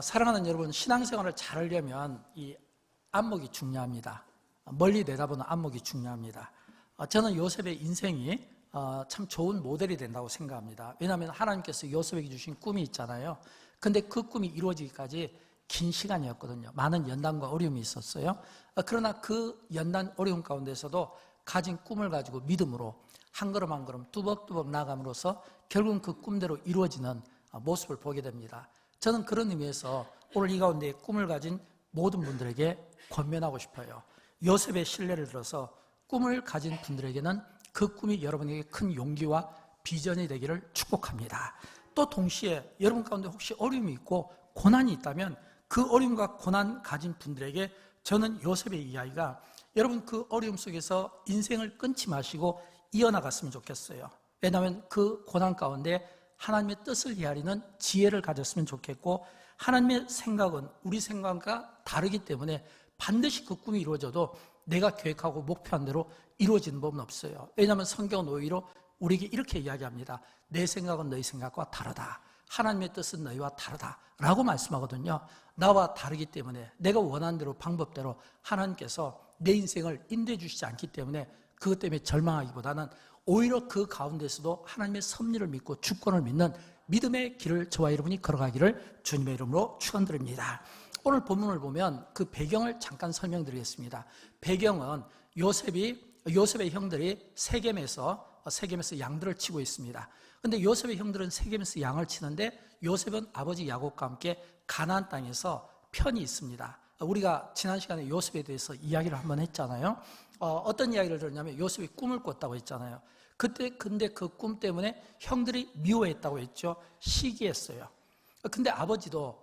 사랑하는 여러분, 신앙생활을 잘 하려면 이 안목이 중요합니다. 멀리 내다보는 안목이 중요합니다. 저는 요셉의 인생이 참 좋은 모델이 된다고 생각합니다. 왜냐하면 하나님께서 요셉에게 주신 꿈이 있잖아요. 근데 그 꿈이 이루어지기까지 긴 시간이었거든요. 많은 연단과 어려움이 있었어요. 그러나 그 연단 어려움 가운데서도 가진 꿈을 가지고 믿음으로 한 걸음 한 걸음 뚜벅뚜벅 나아감으로써 결국은 그 꿈대로 이루어지는 모습을 보게 됩니다. 저는 그런 의미에서 오늘 이 가운데 꿈을 가진 모든 분들에게 권면하고 싶어요. 요셉의 신뢰를 들어서 꿈을 가진 분들에게는 그 꿈이 여러분에게 큰 용기와 비전이 되기를 축복합니다. 또 동시에 여러분 가운데 혹시 어려움이 있고 고난이 있다면 그 어려움과 고난 가진 분들에게 저는 요셉의 이야기가 여러분 그 어려움 속에서 인생을 끊지 마시고 이어나갔으면 좋겠어요. 왜냐하면 그 고난 가운데 하나님의 뜻을 헤아리는 지혜를 가졌으면 좋겠고, 하나님의 생각은 우리 생각과 다르기 때문에 반드시 그 꿈이 이루어져도 내가 계획하고 목표한 대로 이루어지는 법은 없어요. 왜냐하면 성경은 오히려 우리에게 이렇게 이야기합니다. 내 생각은 너희 생각과 다르다. 하나님의 뜻은 너희와 다르다 라고 말씀하거든요. 나와 다르기 때문에 내가 원하는 대로 방법대로 하나님께서 내 인생을 인도해 주시지 않기 때문에 그것 때문에 절망하기보다는 오히려 그 가운데서도 하나님의 섭리를 믿고 주권을 믿는 믿음의 길을 저와 여러분이 걸어가기를 주님의 이름으로 축원드립니다. 오늘 본문을 보면 그 배경을 잠깐 설명드리겠습니다. 배경은 요셉의 형들이 세겜에서 양들을 치고 있습니다. 그런데 요셉의 형들은 세겜에서 양을 치는데 요셉은 아버지 야곱과 함께 가나안 땅에서 편이 있습니다. 우리가 지난 시간에 요셉에 대해서 이야기를 한번 했잖아요. 어떤 이야기를 들었냐면 요셉이 꿈을 꿨다고 했잖아요. 근데 그 꿈 때문에 형들이 미워했다고 했죠. 시기했어요. 근데 아버지도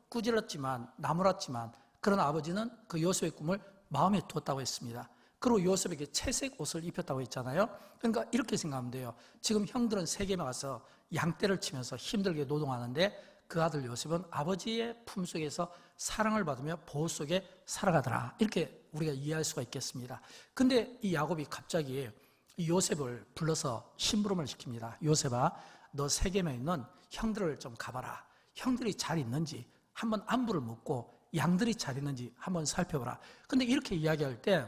꾸질렀지만 나무랐지만 그러나 아버지는 그 요셉의 꿈을 마음에 두었다고 했습니다. 그리고 요셉에게 채색 옷을 입혔다고 했잖아요. 그러니까 이렇게 생각하면 돼요. 지금 형들은 세겜에 가서 양떼를 치면서 힘들게 노동하는데 그 아들 요셉은 아버지의 품속에서 사랑을 받으며 보호 속에 살아가더라. 이렇게 우리가 이해할 수가 있겠습니다. 근데 이 야곱이 갑자기 이 요셉을 불러서 심부름을 시킵니다. 요셉아, 너 세겜에 있는 형들을 좀 가봐라. 형들이 잘 있는지 한번 안부를 묻고 양들이 잘 있는지 한번 살펴보라. 근데 이렇게 이야기할 때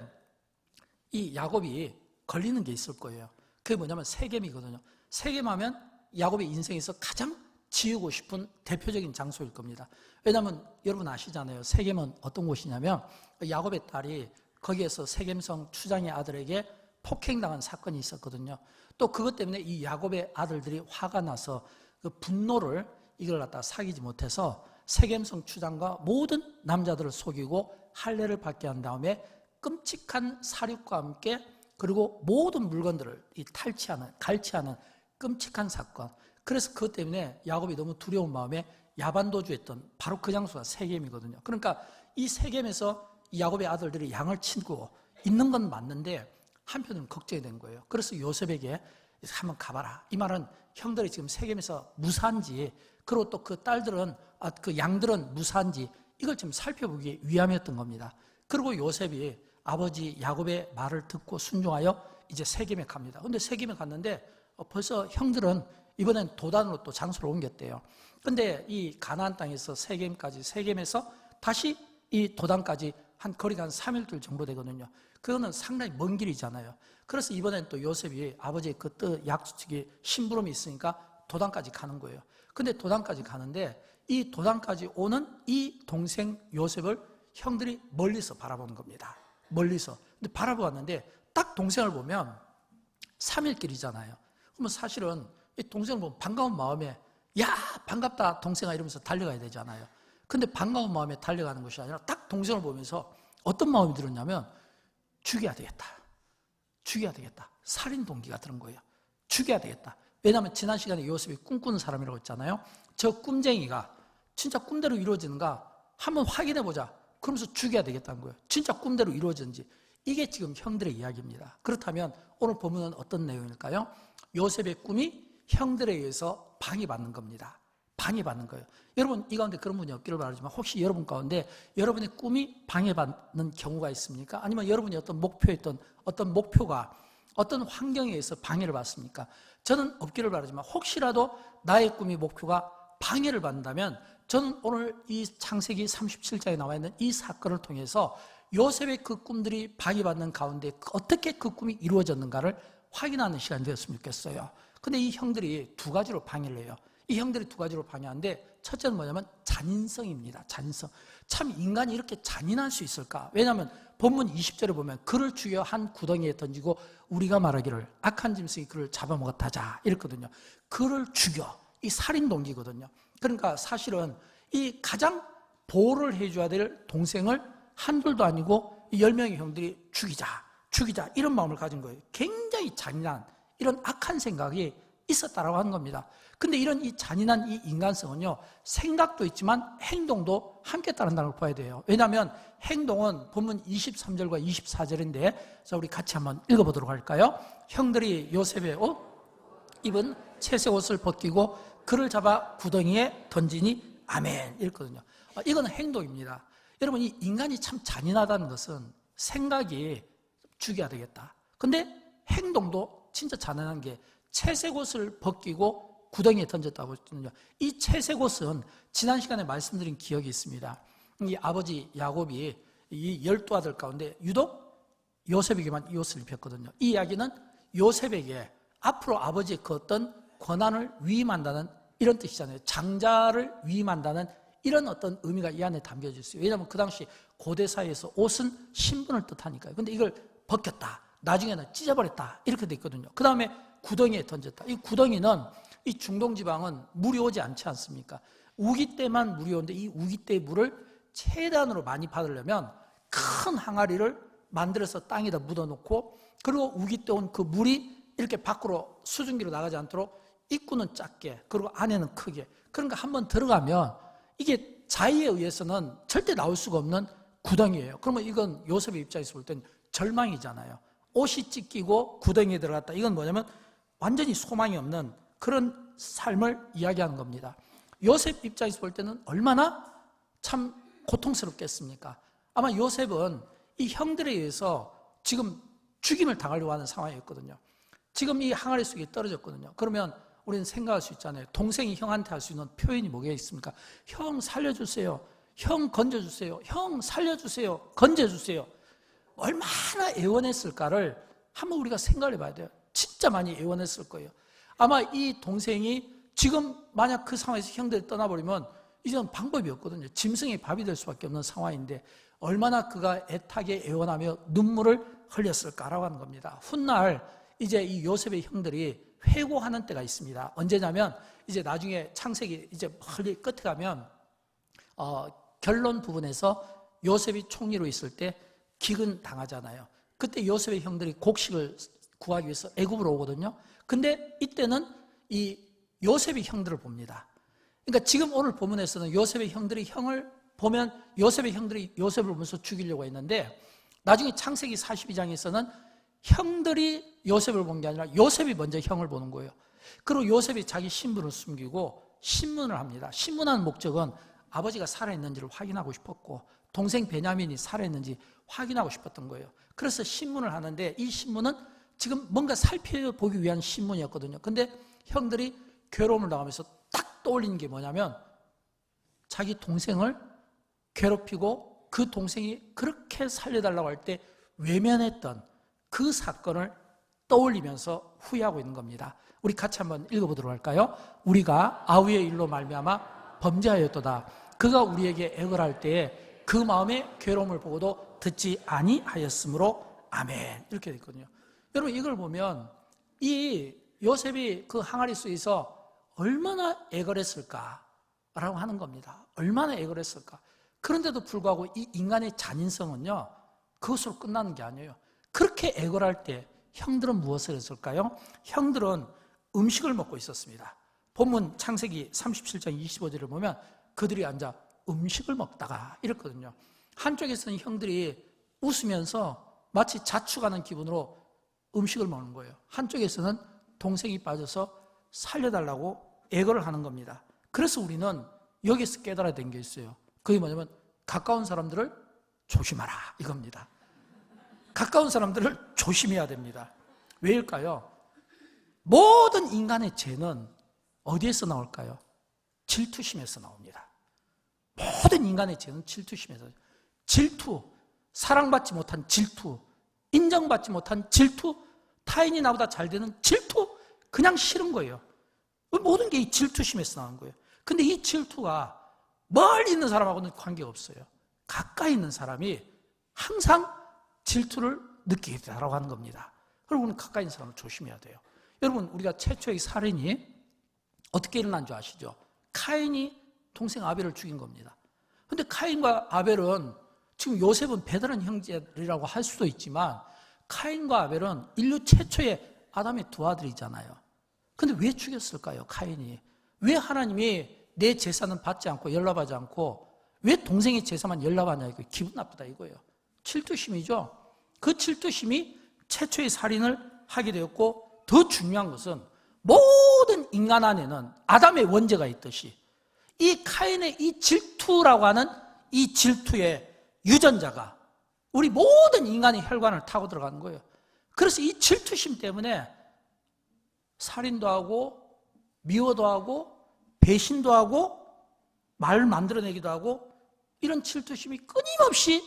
이 야곱이 걸리는 게 있을 거예요. 그게 뭐냐면 세겜이거든요. 세겜하면 야곱의 인생에서 가장 지우고 싶은 대표적인 장소일 겁니다. 왜냐하면 여러분 아시잖아요. 세겜은 어떤 곳이냐면 야곱의 딸이 거기에서 세겜성 추장의 아들에게 폭행당한 사건이 있었거든요. 또 그것 때문에 이 야곱의 아들들이 화가 나서 그 분노를 이걸 갖다 사귀지 못해서 세겜성 추장과 모든 남자들을 속이고 할례를 받게 한 다음에 끔찍한 사륙과 함께 그리고 모든 물건들을 갈취하는 끔찍한 사건. 그래서 그것 때문에 야곱이 너무 두려운 마음에 야반도주했던 바로 그 장소가 세겜이거든요. 그러니까 이 세겜에서 야곱의 아들들이 양을 치고 있는 건 맞는데 한편으로는 걱정이 된 거예요. 그래서 요셉에게 한번 가봐라. 이 말은 형들이 지금 세겜에서 무사한지, 그리고 또 그 딸들은 그 양들은 무사한지 이걸 좀 살펴보기 위함이었던 겁니다. 그리고 요셉이 아버지 야곱의 말을 듣고 순종하여 이제 세겜에 갑니다. 근데 세겜에 갔는데 벌써 형들은 이번엔 도단으로 또 장소를 옮겼대요. 근데 이 가나안 땅에서 세겜에서 다시 이 도단까지 한 거리가 한 3일길 정도 되거든요. 그거는 상당히 먼 길이잖아요. 그래서 이번엔 또 요셉이 아버지의 그 뜻 약속이 심부름이 있으니까 도단까지 가는 거예요. 근데 도단까지 가는데 이 도단까지 오는 이 동생 요셉을 형들이 멀리서 바라보는 겁니다. 멀리서. 근데 바라보았는데 딱 동생을 보면 3일 길이잖아요. 그러면 사실은 이 동생을 보면 반가운 마음에 야 반갑다 동생아 이러면서 달려가야 되잖아요. 근데 반가운 마음에 달려가는 것이 아니라 딱 동생을 보면서 어떤 마음이 들었냐면 죽여야 되겠다. 살인 동기가 들은 거예요. 죽여야 되겠다. 왜냐하면 지난 시간에 요셉이 꿈꾸는 사람이라고 했잖아요. 저 꿈쟁이가 진짜 꿈대로 이루어지는가 한번 확인해보자. 그러면서 죽여야 되겠다는 거예요. 진짜 꿈대로 이루어지는지. 이게 지금 형들의 이야기입니다. 그렇다면 오늘 보면은 어떤 내용일까요? 요셉의 꿈이 형들에 의해서 방해받는 겁니다. 방해받는 거예요. 여러분 이 가운데 그런 분이 없기를 바라지만 혹시 여러분 가운데 여러분의 꿈이 방해받는 경우가 있습니까? 아니면 여러분이 어떤 목표가 어떤 환경에 의해서 방해를 받습니까? 저는 없기를 바라지만 혹시라도 나의 꿈이 목표가 방해를 받는다면 저는 오늘 이 창세기 37장에 나와 있는 이 사건을 통해서 요셉의 그 꿈들이 방해받는 가운데 어떻게 그 꿈이 이루어졌는가를 확인하는 시간이 되었으면 좋겠어요. 근데 이 형들이 두 가지로 방해를 해요. 이 형들이 두 가지로 방해하는데, 첫째는 뭐냐면 잔인성입니다. 잔인성. 참 인간이 이렇게 잔인할 수 있을까? 왜냐하면 본문 20절에 보면 그를 죽여 한 구덩이에 던지고 우리가 말하기를 악한 짐승이 그를 잡아먹었다자 이랬거든요. 그를 죽여. 이 살인 동기거든요. 그러니까 사실은 이 가장 보호를 해줘야 될 동생을 한둘도 아니고 10명의 형들이 죽이자 이런 마음을 가진 거예요. 굉장히 잔인한 이런 악한 생각이 있었다라고 하는 겁니다. 근데 이런 이 잔인한 이 인간성은요, 생각도 있지만 행동도 함께 따른다는 걸 봐야 돼요. 왜냐하면 행동은 본문 23절과 24절인데, 자, 우리 같이 한번 읽어보도록 할까요? 형들이 요셉의 옷 입은 채색 옷을 벗기고 그를 잡아 구덩이에 던지니 아멘 이랬거든요. 이건 행동입니다. 여러분, 이 인간이 참 잔인하다는 것은 생각이 죽여야 되겠다. 근데 행동도 진짜 잔인한 게 채색 옷을 벗기고 구덩이에 던졌다고 했거든요. 이 채색 옷은 지난 시간에 말씀드린 기억이 있습니다. 이 아버지 야곱이 이 12아들 가운데 유독 요셉에게만 이 옷을 입혔거든요. 이 이야기는 요셉에게 앞으로 아버지의 그 어떤 권한을 위임한다는 이런 뜻이잖아요. 장자를 위임한다는 이런 어떤 의미가 이 안에 담겨져 있어요. 왜냐하면 그 당시 고대 사회에서 옷은 신분을 뜻하니까요. 근데 이걸 벗겼다, 나중에는 찢어버렸다 이렇게 돼 있거든요. 그 다음에 구덩이에 던졌다. 이 구덩이는 이 중동 지방은 물이 오지 않지 않습니까? 우기 때만 물이 오는데 이 우기 때의 물을 최대한으로 많이 받으려면 큰 항아리를 만들어서 땅에다 묻어놓고, 그리고 우기 때 온 그 물이 이렇게 밖으로 수증기로 나가지 않도록 입구는 작게 그리고 안에는 크게, 그러니까 한번 들어가면 이게 자의에 의해서는 절대 나올 수가 없는 구덩이예요. 그러면 이건 요셉의 입장에서 볼 땐 절망이잖아요. 옷이 찢기고 구덩이에 들어갔다. 이건 뭐냐면 완전히 소망이 없는 그런 삶을 이야기하는 겁니다. 요셉 입장에서 볼 때는 얼마나 참 고통스럽겠습니까? 아마 요셉은 이 형들에 의해서 지금 죽임을 당하려고 하는 상황이었거든요. 지금 이 항아리 속에 떨어졌거든요. 그러면 우리는 생각할 수 있잖아요. 동생이 형한테 할 수 있는 표현이 뭐가 있습니까? 형 살려주세요. 형 건져주세요. 형 살려주세요. 건져주세요. 얼마나 애원했을까를 한번 우리가 생각을 해봐야 돼요. 진짜 많이 애원했을 거예요. 아마 이 동생이 지금 만약 그 상황에서 형들이 떠나버리면 이제는 방법이 없거든요. 짐승의 밥이 될 수밖에 없는 상황인데 얼마나 그가 애타게 애원하며 눈물을 흘렸을까라고 하는 겁니다. 훗날 이제 이 요셉의 형들이 회고하는 때가 있습니다. 언제냐면 이제 나중에 창세기 이제 멀리 끝에 가면 결론 부분에서 요셉이 총리로 있을 때 기근 당하잖아요. 그때 요셉의 형들이 곡식을 구하기 위해서 애굽으로 오거든요. 근데 이때는 이 요셉의 형들을 봅니다. 그러니까 지금 오늘 본문에서는 요셉의 형들이 형을 보면 요셉의 형들이 요셉을 보면서 죽이려고 했는데, 나중에 창세기 42장에서는 형들이 요셉을 본 게 아니라 요셉이 먼저 형을 보는 거예요. 그리고 요셉이 자기 신분을 숨기고 신문을 합니다. 신문하는 목적은 아버지가 살아있는지를 확인하고 싶었고 동생 베냐민이 살아있는지 확인하고 싶었던 거예요. 그래서 신문을 하는데 이 신문은 지금 뭔가 살펴보기 위한 신문이었거든요. 근데 형들이 괴로움을 당하면서 딱 떠올리는 게 뭐냐면 자기 동생을 괴롭히고 그 동생이 그렇게 살려달라고 할 때 외면했던 그 사건을 떠올리면서 후회하고 있는 겁니다. 우리 같이 한번 읽어보도록 할까요? 우리가 아우의 일로 말미암아 범죄하였도다. 그가 우리에게 애걸할 때에 그 마음의 괴로움을 보고도 듣지 아니하였으므로 아멘. 이렇게 되어 있거든요. 여러분, 이걸 보면 이 요셉이 그 항아리 속에서 얼마나 애걸했을까라고 하는 겁니다. 얼마나 애걸했을까. 그런데도 불구하고 이 인간의 잔인성은요, 그것으로 끝나는 게 아니에요. 그렇게 애걸할 때 형들은 무엇을 했을까요? 형들은 음식을 먹고 있었습니다. 본문 창세기 37장 25절을 보면 그들이 앉아 음식을 먹다가 이랬거든요. 한쪽에서는 형들이 웃으면서 마치 자축하는 기분으로 음식을 먹는 거예요. 한쪽에서는 동생이 빠져서 살려달라고 애걸을 하는 겁니다. 그래서 우리는 여기서 깨달아야 되는 게 있어요. 그게 뭐냐면 가까운 사람들을 조심하라 이겁니다. 가까운 사람들을 조심해야 됩니다. 왜일까요? 모든 인간의 죄는 어디에서 나올까요? 질투심에서 나옵니다. 모든 인간의 죄는 질투심에서. 질투, 사랑받지 못한 질투, 인정받지 못한 질투, 타인이 나보다 잘 되는 질투, 그냥 싫은 거예요. 모든 게 이 질투심에서 나온 거예요. 근데 이 질투가 멀리 있는 사람하고는 관계가 없어요. 가까이 있는 사람이 항상 질투를 느끼게 되라고 하는 겁니다. 여러분, 가까이 있는 사람을 조심해야 돼요. 여러분, 우리가 최초의 살인이 어떻게 일어난 줄 아시죠? 카인이 동생 아벨을 죽인 겁니다. 근데 카인과 아벨은 지금 요셉은 배다른 형제라고 할 수도 있지만 카인과 아벨은 인류 최초의 아담의 두 아들이잖아요. 근데 왜 죽였을까요? 카인이. 왜 하나님이 내 제사는 받지 않고 연락하지 않고 왜 동생의 제사만 연락하냐, 이거 기분 나쁘다 이거예요. 질투심이죠. 그 질투심이 최초의 살인을 하게 되었고, 더 중요한 것은 모든 인간 안에는 아담의 원죄가 있듯이 이 카인의 이 질투라고 하는 이 질투의 유전자가 우리 모든 인간의 혈관을 타고 들어가는 거예요. 그래서 이 질투심 때문에 살인도 하고 미워도 하고 배신도 하고 말을 만들어내기도 하고, 이런 질투심이 끊임없이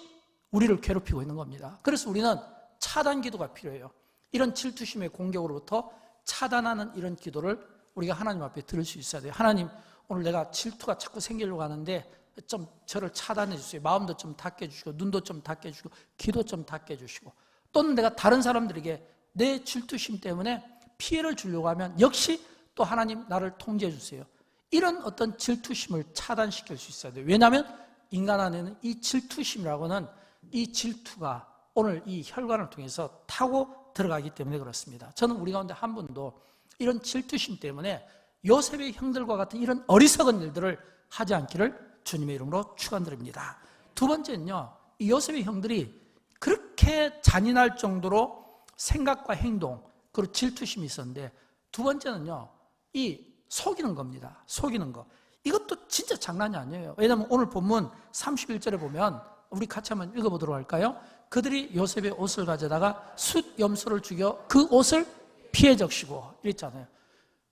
우리를 괴롭히고 있는 겁니다. 그래서 우리는 차단 기도가 필요해요. 이런 질투심의 공격으로부터 차단하는 이런 기도를 우리가 하나님 앞에 들을 수 있어야 돼요. 하나님, 오늘 내가 질투가 자꾸 생기려고 하는데 좀 저를 차단해 주세요. 마음도 좀 닫게 해주시고 눈도 좀 닫게 해주시고 귀도 좀 닫게 해주시고, 또는 내가 다른 사람들에게 내 질투심 때문에 피해를 주려고 하면 역시 또 하나님 나를 통제해 주세요. 이런 어떤 질투심을 차단시킬 수 있어야 돼요. 왜냐하면 인간 안에는 이 질투심이라고는 이 질투가 오늘 이 혈관을 통해서 타고 들어가기 때문에 그렇습니다. 저는 우리 가운데 한 분도 이런 질투심 때문에 요셉의 형들과 같은 이런 어리석은 일들을 하지 않기를 주님의 이름으로 축원드립니다. 두 번째는요, 이 요셉의 형들이 그렇게 잔인할 정도로 생각과 행동, 그리고 질투심이 있었는데, 두 번째는요, 이 속이는 겁니다. 속이는 거. 이것도 진짜 장난이 아니에요. 왜냐하면 오늘 본문 31절에 보면, 우리 같이 한번 읽어보도록 할까요? 그들이 요셉의 옷을 가져다가 숫 염소를 죽여 그 옷을 피해 적시고, 이랬잖아요.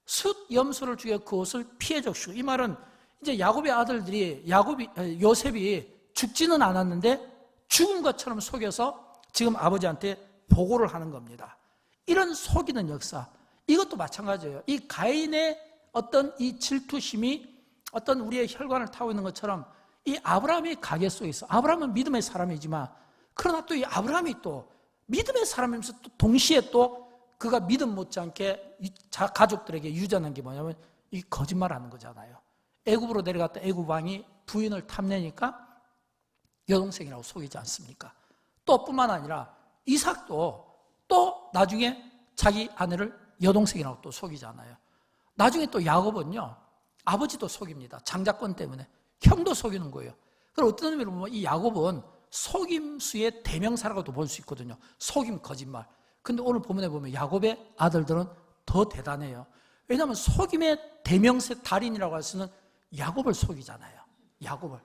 숫 염소를 죽여 그 옷을 피해 적시고. 이 말은 이제 야곱의 아들들이 요셉이 죽지는 않았는데 죽은 것처럼 속여서 지금 아버지한테 보고를 하는 겁니다. 이런 속이는 역사, 이것도 마찬가지예요. 이 가인의 어떤 이 질투심이 어떤 우리의 혈관을 타고 있는 것처럼 이 아브라함의 가계 속에 있어. 아브라함은 믿음의 사람이지만, 그러나 또 이 아브라함이 또 믿음의 사람이면서 또 동시에 또 그가 믿음 못지않게 가족들에게 유전한 게 뭐냐면 이 거짓말하는 거잖아요. 애굽으로 내려갔다 애굽 왕이 부인을 탐내니까 여동생이라고 속이지 않습니까? 또 뿐만 아니라 이삭도 또 나중에 자기 아내를 여동생이라고 또 속이잖아요. 나중에 또 야곱은요, 아버지도 속입니다. 장자권 때문에. 형도 속이는 거예요. 그럼 어떤 의미로 보면 이 야곱은 속임수의 대명사라고도 볼 수 있거든요. 속임, 거짓말. 근데 오늘 본문에 보면 야곱의 아들들은 더 대단해요. 왜냐하면 속임의 대명사 달인이라고 할 수는 야곱을 속이잖아요. 야곱을.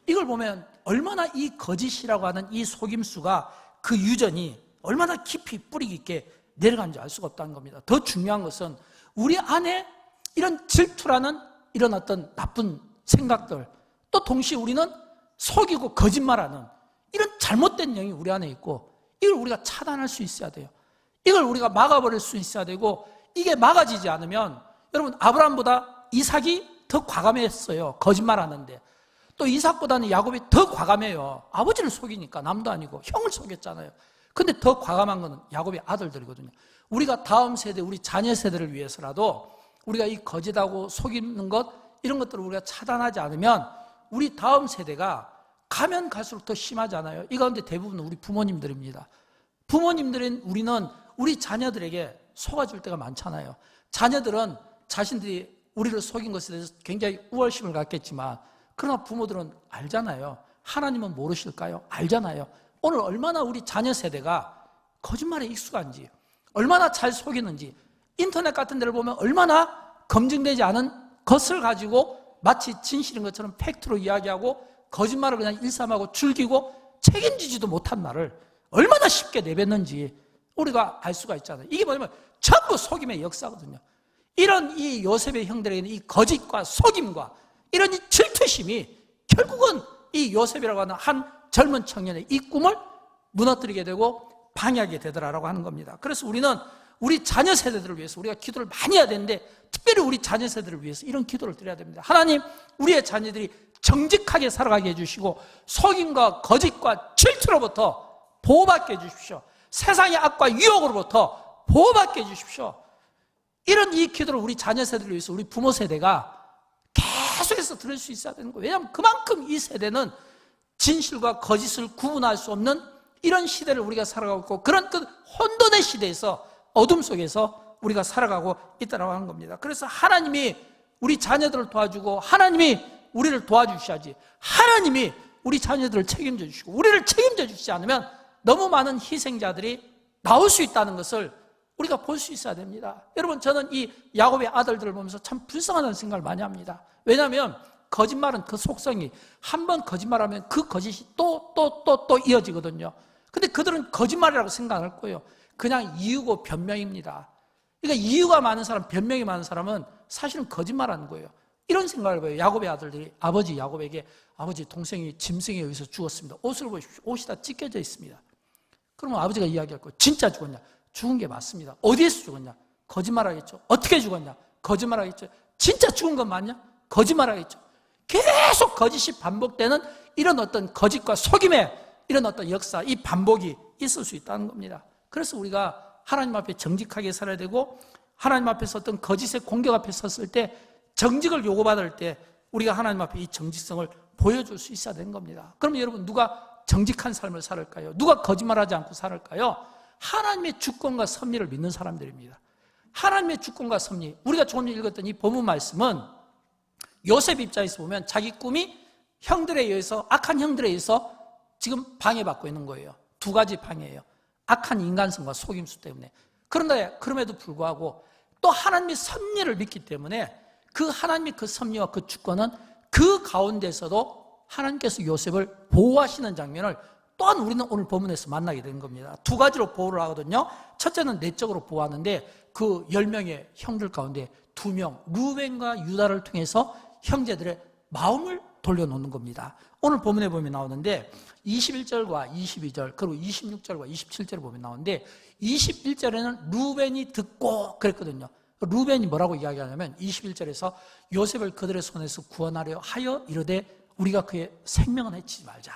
이걸 보면 얼마나 이 거짓이라고 하는 이 속임수가 그 유전이 얼마나 깊이 뿌리 깊게 내려간지 알 수가 없다는 겁니다. 더 중요한 것은 우리 안에 이런 질투라는 이런 어떤 나쁜 생각들, 또 동시에 우리는 속이고 거짓말하는 이런 잘못된 영이 우리 안에 있고, 이걸 우리가 차단할 수 있어야 돼요. 이걸 우리가 막아버릴 수 있어야 되고, 이게 막아지지 않으면 여러분, 아브라함보다 이삭이 더 과감했어요. 거짓말하는데. 또 이삭보다는 야곱이 더 과감해요. 아버지를 속이니까. 남도 아니고 형을 속였잖아요. 근데 더 과감한 것은 야곱의 아들들이거든요. 우리가 다음 세대, 우리 자녀 세대를 위해서라도 우리가 이 거짓하고 속이는 것, 이런 것들을 우리가 차단하지 않으면 우리 다음 세대가 가면 갈수록 더 심하잖아요. 이 가운데 대부분은 우리 부모님들입니다. 부모님들인 우리는 우리 자녀들에게 속아줄 때가 많잖아요. 자녀들은 자신들이 우리를 속인 것에 대해서 굉장히 우월심을 갖겠지만, 그러나 부모들은 알잖아요. 하나님은 모르실까요? 알잖아요. 오늘 얼마나 우리 자녀 세대가 거짓말에 익숙한지, 얼마나 잘 속이는지, 인터넷 같은 데를 보면 얼마나 검증되지 않은 것을 가지고 마치 진실인 것처럼 팩트로 이야기하고 거짓말을 그냥 일삼하고 즐기고 책임지지도 못한 말을 얼마나 쉽게 내뱉는지 우리가 알 수가 있잖아요. 이게 뭐냐면 전부 속임의 역사거든요. 이런 이 요셉의 형들에게는 이 거짓과 속임과 이런 이 질투심이 결국은 이 요셉이라고 하는 한 젊은 청년의 이 꿈을 무너뜨리게 되고 방해하게 되더라라고 하는 겁니다. 그래서 우리는 우리 자녀 세대들을 위해서 우리가 기도를 많이 해야 되는데, 특별히 우리 자녀 세대를 위해서 이런 기도를 드려야 됩니다. 하나님, 우리의 자녀들이 정직하게 살아가게 해주시고 속임과 거짓과 질투로부터 보호받게 해주십시오. 세상의 악과 유혹으로부터 보호받게 해주십시오. 이런 이 기도를 우리 자녀 세대를 위해서 우리 부모 세대가 계속해서 들을 수 있어야 되는 거예요. 왜냐하면 그만큼 이 세대는 진실과 거짓을 구분할 수 없는 이런 시대를 우리가 살아가고 있고, 그런 그 혼돈의 시대에서, 어둠 속에서 우리가 살아가고 있다고 하는 겁니다. 그래서 하나님이 우리 자녀들을 도와주고 하나님이 우리를 도와주셔야지, 하나님이 우리 자녀들을 책임져 주시고 우리를 책임져 주시지 않으면 너무 많은 희생자들이 나올 수 있다는 것을 우리가 볼 수 있어야 됩니다. 여러분, 저는 이 야곱의 아들들을 보면서 참 불쌍하다는 생각을 많이 합니다. 왜냐하면 거짓말은 그 속성이, 한 번 거짓말하면 그 거짓이 또 이어지거든요. 근데 그들은 거짓말이라고 생각 안 할 거예요. 그냥 이유고 변명입니다. 그러니까 이유가 많은 사람, 변명이 많은 사람은 사실은 거짓말하는 거예요. 이런 생각을 해요. 야곱의 아들들이 아버지 야곱에게, 아버지, 동생이 짐승에 의해서 죽었습니다. 옷을 보십시오. 옷이 다 찢겨져 있습니다. 그러면 아버지가 이야기할 거예요. 진짜 죽었냐? 죽은 게 맞습니다. 어디에서 죽었냐? 거짓말하겠죠. 어떻게 죽었냐? 거짓말하겠죠. 진짜 죽은 건 맞냐? 거짓말하겠죠. 계속 거짓이 반복되는 이런 어떤 거짓과 속임의 이런 어떤 역사, 이 반복이 있을 수 있다는 겁니다. 그래서 우리가 하나님 앞에 정직하게 살아야 되고, 하나님 앞에서 어떤 거짓의 공격 앞에 섰을 때, 정직을 요구받을 때 우리가 하나님 앞에 이 정직성을 보여줄 수 있어야 되는 겁니다. 그럼 여러분, 누가 정직한 삶을 살을까요? 누가 거짓말하지 않고 살을까요? 하나님의 주권과 섭리를 믿는 사람들입니다. 하나님의 주권과 섭리, 우리가 조금 전에 읽었던 이 본문 말씀은 요셉 입장에서 보면 자기 꿈이 형들에 의해서, 악한 형들에 의해서 지금 방해받고 있는 거예요. 두 가지 방해예요. 악한 인간성과 속임수 때문에. 그런데 그럼에도 불구하고 또 하나님의 섭리를 믿기 때문에 그 하나님의 그 섭리와 그 주권은 그 가운데서도 하나님께서 요셉을 보호하시는 장면을 또한 우리는 오늘 본문에서 만나게 된 겁니다. 두 가지로 보호를 하거든요. 첫째는 내적으로 보호하는데, 그 10명의 형들 가운데 2명, 루벤과 유다를 통해서 형제들의 마음을 돌려놓는 겁니다. 오늘 본문에 보면 나오는데 21절과 22절 그리고 26절과 27절을 보면 나오는데, 21절에는 루벤이 듣고 그랬거든요. 루벤이 뭐라고 이야기하냐면 21절에서 요셉을 그들의 손에서 구원하려 하여 이르되 우리가 그의 생명은 해치지 말자.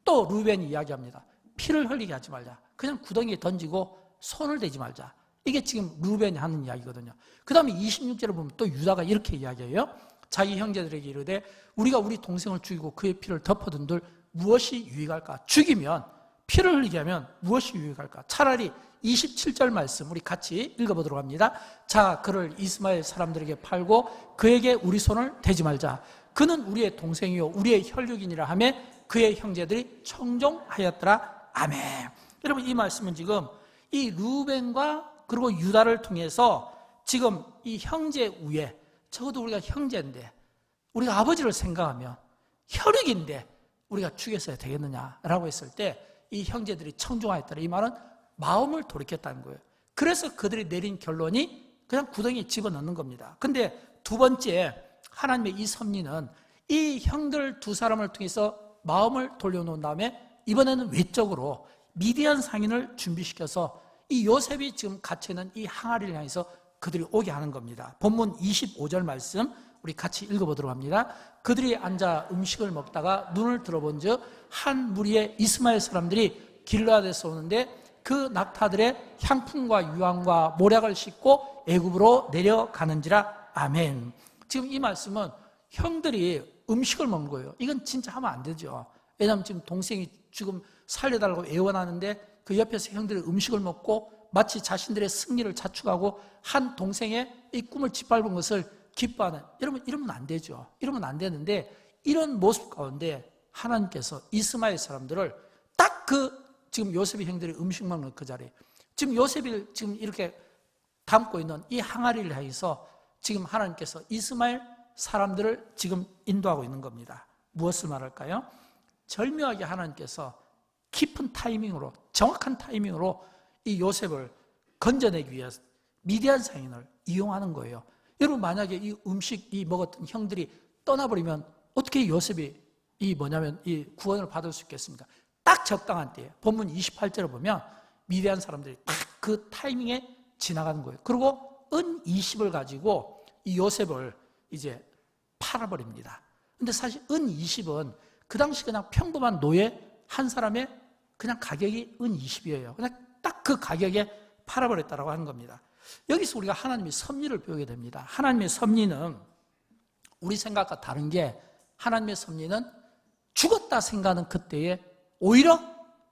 또 루벤이 이야기합니다. 피를 흘리게 하지 말자. 그냥 구덩이에 던지고 손을 대지 말자. 이게 지금 루벤이 하는 이야기거든요. 그 다음에 26절을 보면 또 유다가 이렇게 이야기해요. 자기 형제들에게 이르되 우리가 우리 동생을 죽이고 그의 피를 덮어둔들 무엇이 유익할까? 죽이면, 피를 흘리게 하면 무엇이 유익할까? 차라리 27절 말씀 우리 같이 읽어보도록 합니다. 자, 그를 이스마엘 사람들에게 팔고 그에게 우리 손을 대지 말자. 그는 우리의 동생이요 우리의 혈육이니라 하며 그의 형제들이 청종하였더라. 아멘. 여러분, 이 말씀은 지금 이 루벤과 그리고 유다를 통해서 지금 이 형제 위에, 적어도 우리가 형제인데, 우리가 아버지를 생각하면 혈육인데 우리가 죽였어야 되겠느냐라고 했을 때 이 형제들이 청종하였더라. 이 말은 마음을 돌이켰다는 거예요. 그래서 그들이 내린 결론이 그냥 구덩이에 집어넣는 겁니다. 근데 두 번째, 하나님의 이 섭리는 이 형들 두 사람을 통해서 마음을 돌려놓은 다음에 이번에는 외적으로 미디안 상인을 준비시켜서 이 요셉이 지금 갇혀있는 이 항아리를 향해서 그들이 오게 하는 겁니다. 본문 25절 말씀 우리 같이 읽어보도록 합니다. 그들이 앉아 음식을 먹다가 눈을 들어본 즉 한 무리의 이스마엘 사람들이 길르앗에서 오는데 그 낙타들의 향품과 유황과 모략을 싣고 애굽으로 내려가는지라. 아멘. 지금 이 말씀은 형들이 음식을 먹는 거예요. 이건 진짜 하면 안 되죠. 왜냐하면 지금 동생이 지금 살려달라고 애원하는데 그 옆에서 형들이 음식을 먹고 마치 자신들의 승리를 자축하고 한 동생의 이 꿈을 짓밟은 것을 기뻐하는, 여러분, 이러면 안 되죠. 이러면 안 되는데, 이런 모습 가운데 하나님께서 이스마엘 사람들을 딱 지금 요셉의 형들이 음식 먹는 그 자리에, 지금 요셉이 지금 이렇게 담고 있는 이 항아리를 향해서 지금 하나님께서 이스마엘 사람들을 지금 인도하고 있는 겁니다. 무엇을 말할까요? 절묘하게 하나님께서 깊은 타이밍으로, 정확한 타이밍으로 이 요셉을 건져내기 위해서 미디안 상인을 이용하는 거예요. 여러분, 만약에 이 음식 먹었던 형들이 떠나버리면 어떻게 요셉이 이 구원을 받을 수 있겠습니까? 딱 적당한 때에 본문 28절을 보면 미디안 사람들이 딱 그 타이밍에 지나가는 거예요. 그리고 은 20을 가지고 이 요셉을 이제 팔아버립니다. 근데 사실 은 20은 그 당시 그냥 평범한 노예 한 사람의 그냥 가격이 은 20이에요. 그냥 딱 그 가격에 팔아버렸다라고 하는 겁니다. 여기서 우리가 하나님의 섭리를 배우게 됩니다. 하나님의 섭리는 우리 생각과 다른 게, 하나님의 섭리는 죽었다 생각하는 그때에 오히려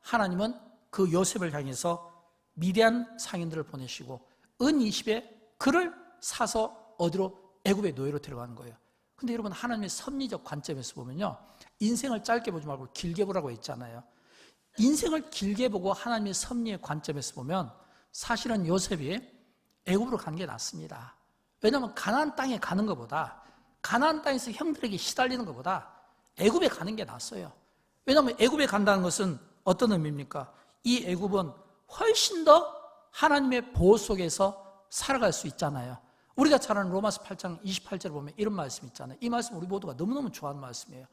하나님은 그 요셉을 향해서 미디안 상인들을 보내시고 은 20에 그를 사서 어디로? 애굽의 노예로 데려가는 거예요. 근데 여러분, 하나님의 섭리적 관점에서 보면요, 인생을 짧게 보지 말고 길게 보라고 했잖아요. 인생을 길게 보고 하나님의 섭리의 관점에서 보면 사실은 요셉이 애굽으로 가는 게 낫습니다. 왜냐하면 가나안 땅에 가는 것보다, 가나안 땅에서 형들에게 시달리는 것보다 애굽에 가는 게 낫어요. 왜냐하면 애굽에 간다는 것은 어떤 의미입니까? 이 애굽은 훨씬 더 하나님의 보호 속에서 살아갈 수 있잖아요. 우리가 잘 아는 로마서 8장 28절을 보면 이런 말씀이 있잖아요. 이 말씀 우리 모두가 너무너무 좋아하는 말씀이에요.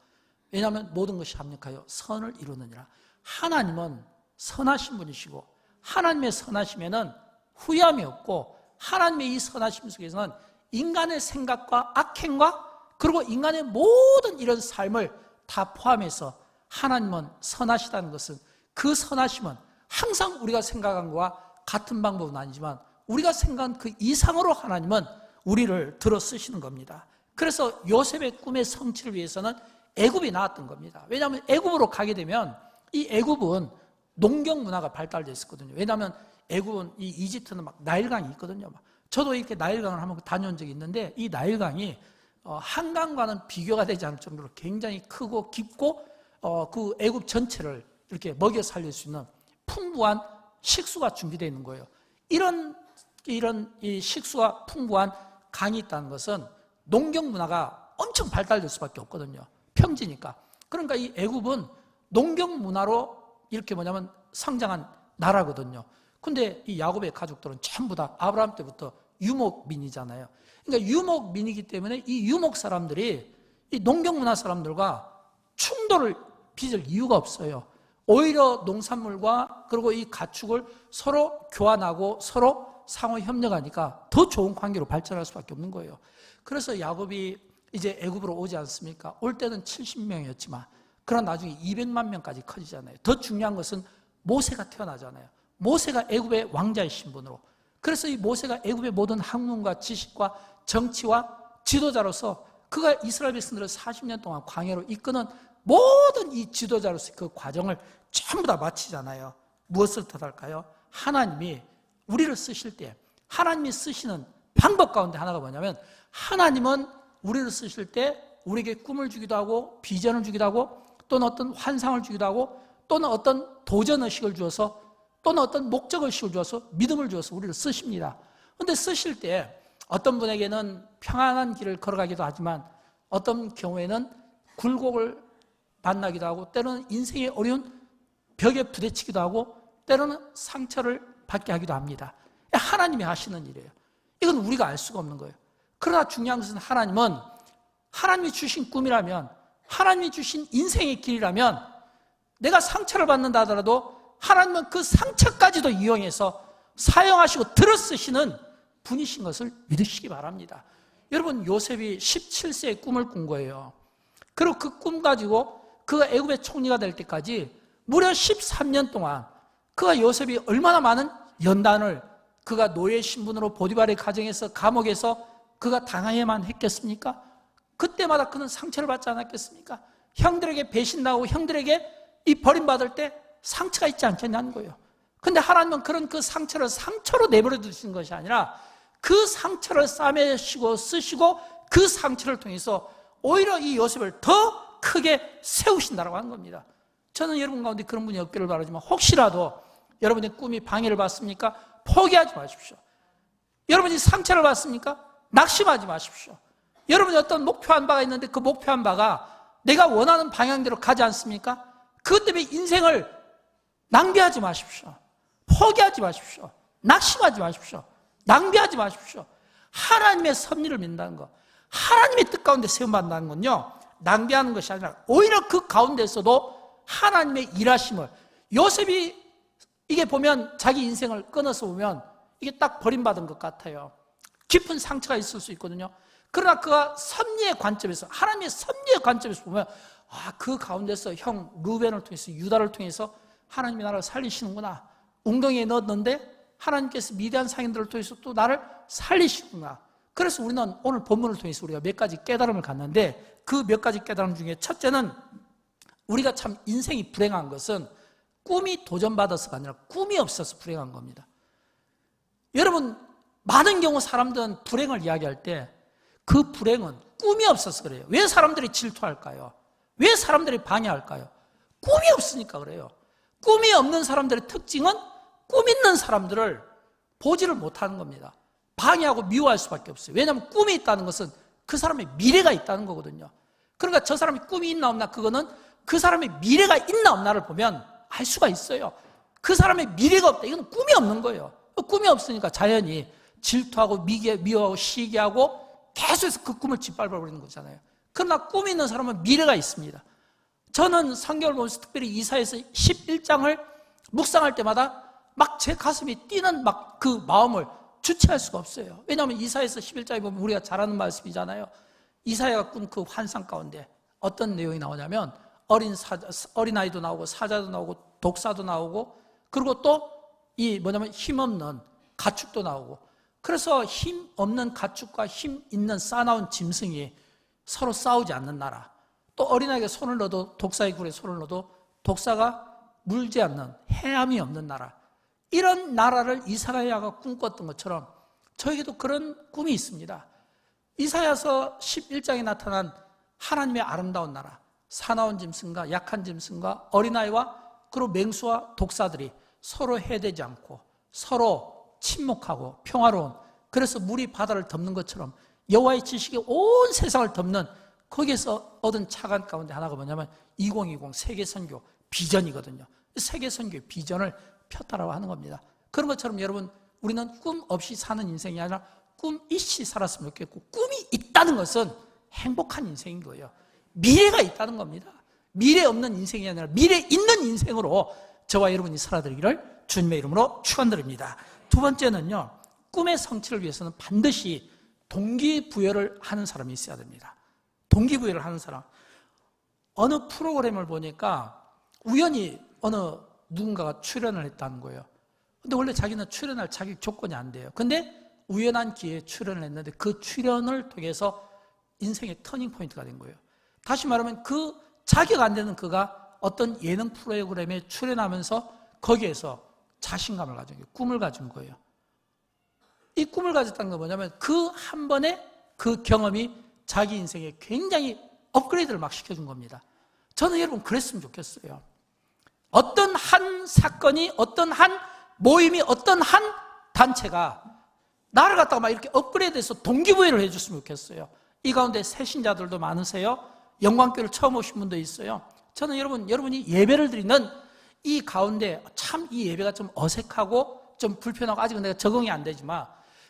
왜냐하면 모든 것이 합력하여 선을 이루느니라. 하나님은 선하신 분이시고, 하나님의 선하심에는 후회함이 없고, 하나님의 이 선하심 속에서는 인간의 생각과 악행과 그리고 인간의 모든 이런 삶을 다 포함해서 하나님은 선하시다는 것은, 그 선하심은 항상 우리가 생각한 것과 같은 방법은 아니지만 우리가 생각한 그 이상으로 하나님은 우리를 들어 쓰시는 겁니다. 그래서 요셉의 꿈의 성취를 위해서는 애굽이 나왔던 겁니다. 왜냐하면 애굽으로 가게 되면, 이 애굽은 농경 문화가 발달되어 있었거든요. 왜냐하면 애굽은, 이 이집트는 막 나일강이 있거든요. 저도 이렇게 나일강을 한번 다녀온 적이 있는데, 이 나일강이 한강과는 비교가 되지 않을 정도로 굉장히 크고 깊고, 그 애굽 전체를 이렇게 먹여 살릴 수 있는 풍부한 식수가 준비되어 있는 거예요. 이런 이 식수가 풍부한 강이 있다는 것은 농경 문화가 엄청 발달될 수밖에 없거든요. 평지니까. 그러니까 이 애굽은 농경 문화로 이렇게 성장한 나라거든요. 근데 이 야곱의 가족들은 전부 다 아브라함 때부터 유목민이잖아요. 그러니까 유목민이기 때문에 이 유목 사람들이 이 농경 문화 사람들과 충돌을 빚을 이유가 없어요. 오히려 농산물과 그리고 이 가축을 서로 교환하고 서로 상호 협력하니까 더 좋은 관계로 발전할 수밖에 없는 거예요. 그래서 야곱이 이제 애굽으로 오지 않습니까? 올 때는 70명이었지만 그러나 나중에 200만 명까지 커지잖아요. 더 중요한 것은 모세가 태어나잖아요. 모세가 애굽의 왕자의 신분으로. 그래서 이 모세가 애굽의 모든 학문과 지식과 정치와 지도자로서 그가 이스라엘 백성들을 40년 동안 광야로 이끄는 모든 이 지도자로서 그 과정을 전부 다 마치잖아요. 무엇을 뜻할까요? 하나님이 우리를 쓰실 때, 하나님이 쓰시는 방법 가운데 하나가 뭐냐면, 하나님은 우리를 쓰실 때 우리에게 꿈을 주기도 하고 비전을 주기도 하고 또는 어떤 환상을 주기도 하고 또는 어떤 도전의식을 주어서 또는 어떤 목적의식을 주어서 믿음을 주어서 우리를 쓰십니다. 그런데 쓰실 때 어떤 분에게는 평안한 길을 걸어가기도 하지만 어떤 경우에는 굴곡을 만나기도 하고 때로는 인생의 어려운 벽에 부딪히기도 하고 때로는 상처를 받게 하기도 합니다. 하나님이 하시는 일이에요. 이건 우리가 알 수가 없는 거예요. 그러나 중요한 것은 하나님은 하나님이 주신 꿈이라면, 하나님이 주신 인생의 길이라면 내가 상처를 받는다 하더라도 하나님은 그 상처까지도 이용해서 사용하시고 들어쓰시는 분이신 것을 믿으시기 바랍니다. 여러분, 요셉이 17세에 꿈을 꾼 거예요. 그리고 그 꿈 가지고 그가 애굽의 총리가 될 때까지 무려 13년 동안 그가 요셉이 얼마나 많은 연단을 그가 노예 신분으로 보디발의 가정에서 감옥에서 그가 당해야만 했겠습니까? 그때마다 그는 상처를 받지 않았겠습니까? 형들에게 배신당하고 형들에게 이 버림받을 때 상처가 있지 않겠냐는 거예요. 근데 하나님은 그런 그 상처를 상처로 내버려 두시는 것이 아니라 그 상처를 싸매시고 쓰시고 그 상처를 통해서 오히려 이 요셉을 더 크게 세우신다고 하는 겁니다. 저는 여러분 가운데 그런 분이 없기를 바라지만 혹시라도 여러분의 꿈이 방해를 받습니까? 포기하지 마십시오. 여러분이 상처를 받습니까? 낙심하지 마십시오. 여러분이 어떤 목표한 바가 있는데 그 목표한 바가 내가 원하는 방향대로 가지 않습니까? 그것 때문에 인생을 낭비하지 마십시오. 포기하지 마십시오. 낙심하지 마십시오. 낭비하지 마십시오. 하나님의 섭리를 믿는다는 것, 하나님의 뜻 가운데 세움받는다는 건요, 낭비하는 것이 아니라 오히려 그 가운데서도 하나님의 일하심을, 요셉이 이게 보면 자기 인생을 끊어서 보면 이게 딱 버림받은 것 같아요. 깊은 상처가 있을 수 있거든요. 그러나 그가 섭리의 관점에서, 하나님의 섭리의 관점에서 보면 그 가운데서 형 루벤을 통해서, 유다를 통해서 하나님이 나를 살리시는구나. 웅덩이에 넣었는데 하나님께서 미디안 상인들을 통해서 또 나를 살리시구나. 그래서 우리는 오늘 본문을 통해서 우리가 몇 가지 깨달음을 갖는데, 그 몇 가지 깨달음 중에 첫째는, 우리가 참 인생이 불행한 것은 꿈이 도전받아서가 아니라 꿈이 없어서 불행한 겁니다. 여러분, 많은 경우 사람들은 불행을 이야기할 때 그 불행은 꿈이 없어서 그래요. 왜 사람들이 질투할까요? 왜 사람들이 방해할까요? 꿈이 없으니까 그래요. 꿈이 없는 사람들의 특징은 꿈 있는 사람들을 보지를 못하는 겁니다. 방해하고 미워할 수밖에 없어요. 왜냐하면 꿈이 있다는 것은 그 사람의 미래가 있다는 거거든요. 그러니까 저 사람이 꿈이 있나 없나, 그거는 그 사람의 미래가 있나 없나를 보면 알 수가 있어요. 그 사람의 미래가 없다, 이건 꿈이 없는 거예요. 꿈이 없으니까 자연히 질투하고 미워하고 시기하고 계속해서 그 꿈을 짓밟아버리는 거잖아요. 그러나 꿈이 있는 사람은 미래가 있습니다. 저는 성경을 보면서 특별히 이사야서 11장을 묵상할 때마다 막 제 가슴이 뛰는 막 그 마음을 주체할 수가 없어요. 왜냐하면 이사야서 11장에 보면 우리가 잘 아는 말씀이잖아요. 이사야가 꾼 그 환상 가운데 어떤 내용이 나오냐면, 어린아이도 나오고 사자도 나오고 독사도 나오고, 그리고 또 힘없는 가축도 나오고, 그래서 힘 없는 가축과 힘 있는 싸나운 짐승이 서로 싸우지 않는 나라, 또 어린아이가 손을 넣어도, 독사의 굴에 손을 넣어도 독사가 물지 않는 해함이 없는 나라, 이런 나라를 이사야가 꿈꿨던 것처럼 저에게도 그런 꿈이 있습니다. 이사야서 11장에 나타난 하나님의 아름다운 나라, 사나운 짐승과 약한 짐승과 어린아이와 그리고 맹수와 독사들이 서로 해대지 않고 서로 침묵하고 평화로운, 그래서 물이 바다를 덮는 것처럼 여호와의 지식이 온 세상을 덮는, 거기에서 얻은 차관 가운데 하나가 뭐냐면 2020 세계선교 비전이거든요. 세계선교의 비전을 폈다라고 하는 겁니다. 그런 것처럼 여러분, 우리는 꿈 없이 사는 인생이 아니라 꿈 있이 살았으면 좋겠고, 꿈이 있다는 것은 행복한 인생인 거예요. 미래가 있다는 겁니다. 미래 없는 인생이 아니라 미래 있는 인생으로 저와 여러분이 살아들기를 주님의 이름으로 축원드립니다. 두 번째는요, 꿈의 성취를 위해서는 반드시 동기부여를 하는 사람이 있어야 됩니다. 동기부여를 하는 사람. 어느 프로그램을 보니까 우연히 어느 누군가가 출연을 했다는 거예요. 근데 원래 자기는 출연할 자격 조건이 안 돼요. 근데 우연한 기회에 출연을 했는데 그 출연을 통해서 인생의 터닝 포인트가 된 거예요. 다시 말하면 그 자격 안 되는 그가 어떤 예능 프로그램에 출연하면서 거기에서 자신감을 가진 거예요. 꿈을 가진 거예요. 이 꿈을 가졌다는 건 뭐냐면 그 한 번의 그 경험이 자기 인생에 굉장히 업그레이드를 막 시켜준 겁니다. 저는 여러분 그랬으면 좋겠어요. 어떤 한 사건이, 어떤 한 모임이, 어떤 한 단체가 나를 갖다가 막 이렇게 업그레이드해서 동기부여를 해줬으면 좋겠어요. 이 가운데 새신자들도 많으세요. 영광교회를 처음 오신 분도 있어요. 저는 여러분이 예배를 드리는 이 가운데 참 이 예배가 좀 어색하고 좀 불편하고 아직은 내가 적응이 안 되지만,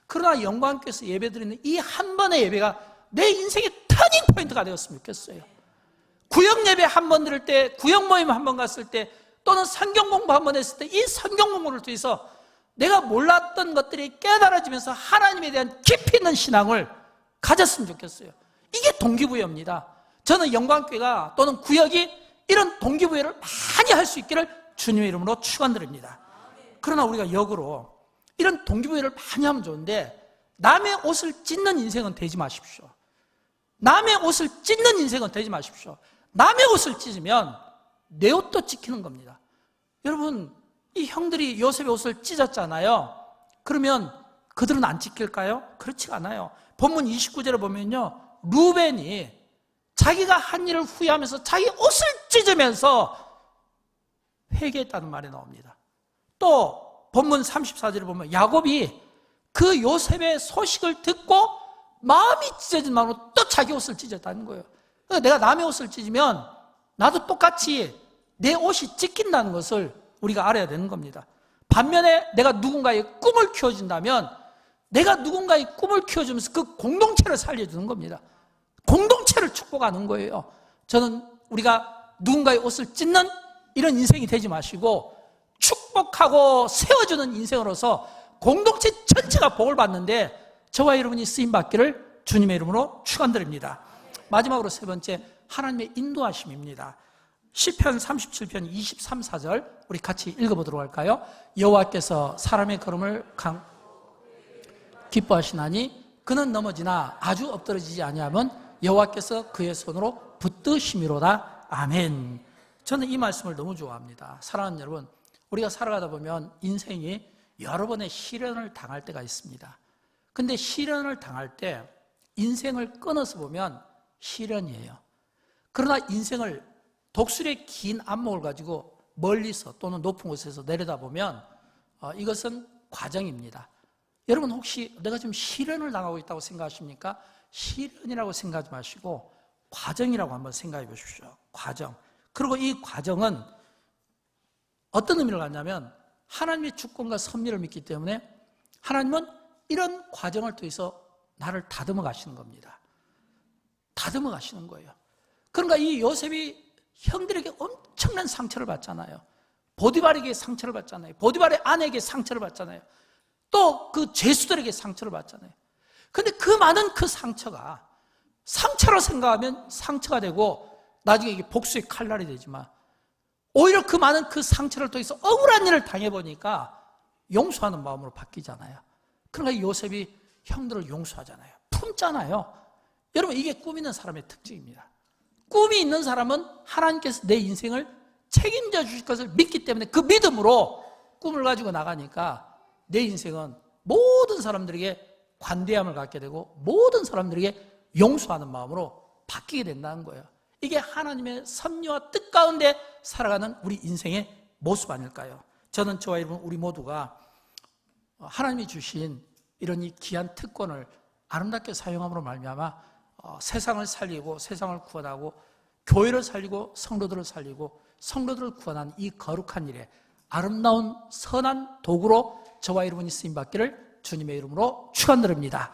그러나 영광교회에서 예배 드리는 이 한 번의 예배가 내 인생의 터닝 포인트가 되었으면 좋겠어요. 구역 예배 한 번 들을 때, 구역 모임 한 번 갔을 때, 또는 성경 공부 한 번 했을 때 이 성경 공부를 통해서 내가 몰랐던 것들이 깨달아지면서 하나님에 대한 깊이 있는 신앙을 가졌으면 좋겠어요. 이게 동기부여입니다. 저는 영광교회가 또는 구역이 이런 동기부여를 많이 할 수 있기를 주님의 이름으로 축원드립니다. 그러나 우리가 역으로 이런 동기부여를 많이 하면 좋은데 남의 옷을 찢는 인생은 되지 마십시오. 남의 옷을 찢는 인생은 되지 마십시오. 남의 옷을 찢으면 내 옷도 찢기는 겁니다. 여러분, 이 형들이 요셉의 옷을 찢었잖아요. 그러면 그들은 안 찢길까요? 그렇지가 않아요. 본문 29절에 보면요, 루벤이 자기가 한 일을 후회하면서 자기 옷을 찢으면서 회개했다는 말이 나옵니다. 또 본문 34절에 보면 야곱이 그 요셉의 소식을 듣고 마음이 찢어진 마음으로 또 자기 옷을 찢었다는 거예요. 그러니까 내가 남의 옷을 찢으면 나도 똑같이 내 옷이 찢긴다는 것을 우리가 알아야 되는 겁니다. 반면에 내가 누군가의 꿈을 키워준다면 내가 누군가의 꿈을 키워주면서 그 공동체를 살려주는 겁니다. 공동체를 축복하는 거예요. 저는 우리가 누군가의 옷을 찢는 이런 인생이 되지 마시고 축복하고 세워주는 인생으로서 공동체 전체가 복을 받는데 저와 여러분이 쓰임받기를 주님의 이름으로 축원드립니다. 마지막으로 세 번째, 하나님의 인도하심입니다. 시편 37편 23, 4절 우리 같이 읽어보도록 할까요? 여호와께서 사람의 걸음을 기뻐하시나니 그는 넘어지나 아주 엎드러지지 아니하면 여호와께서 그의 손으로 붙드심이로다. 아멘. 저는 이 말씀을 너무 좋아합니다. 사랑하는 여러분, 우리가 살아가다 보면 인생이 여러 번의 시련을 당할 때가 있습니다. 근데 시련을 당할 때 인생을 끊어서 보면 시련이에요. 그러나 인생을 독수리의 긴 안목을 가지고 멀리서 또는 높은 곳에서 내려다보면 이것은 과정입니다. 여러분 혹시 내가 지금 시련을 당하고 있다고 생각하십니까? 시련이라고 생각하지 마시고 과정이라고 한번 생각해 보십시오. 과정. 그리고 이 과정은 어떤 의미를 갖냐면 하나님의 주권과 섭리를 믿기 때문에 하나님은 이런 과정을 통해서 나를 다듬어 가시는 겁니다. 다듬어 가시는 거예요. 그러니까 이 요셉이 형들에게 엄청난 상처를 받잖아요. 보디발에게 상처를 받잖아요. 보디발의 아내에게 상처를 받잖아요. 또 그 죄수들에게 상처를 받잖아요. 근데 그 많은 그 상처가 상처로 생각하면 상처가 되고 나중에 이게 복수의 칼날이 되지만 오히려 그 많은 그 상처를 통해서 억울한 일을 당해보니까 용서하는 마음으로 바뀌잖아요. 그러니까 요셉이 형들을 용서하잖아요. 품잖아요. 여러분 이게 꿈 있는 사람의 특징입니다. 꿈이 있는 사람은 하나님께서 내 인생을 책임져 주실 것을 믿기 때문에 그 믿음으로 꿈을 가지고 나가니까 내 인생은 모든 사람들에게 관대함을 갖게 되고 모든 사람들에게 용서하는 마음으로 바뀌게 된다는 거예요. 이게 하나님의 섭리와 뜻 가운데 살아가는 우리 인생의 모습 아닐까요? 저는 저와 여러분 우리 모두가 하나님이 주신 이런 이 귀한 특권을 아름답게 사용함으로 말미암아 세상을 살리고 세상을 구원하고 교회를 살리고 성도들을 살리고 성도들을 구원하는 이 거룩한 일에 아름다운 선한 도구로 저와 여러분이 쓰임받기를 주님의 이름으로 축원드립니다.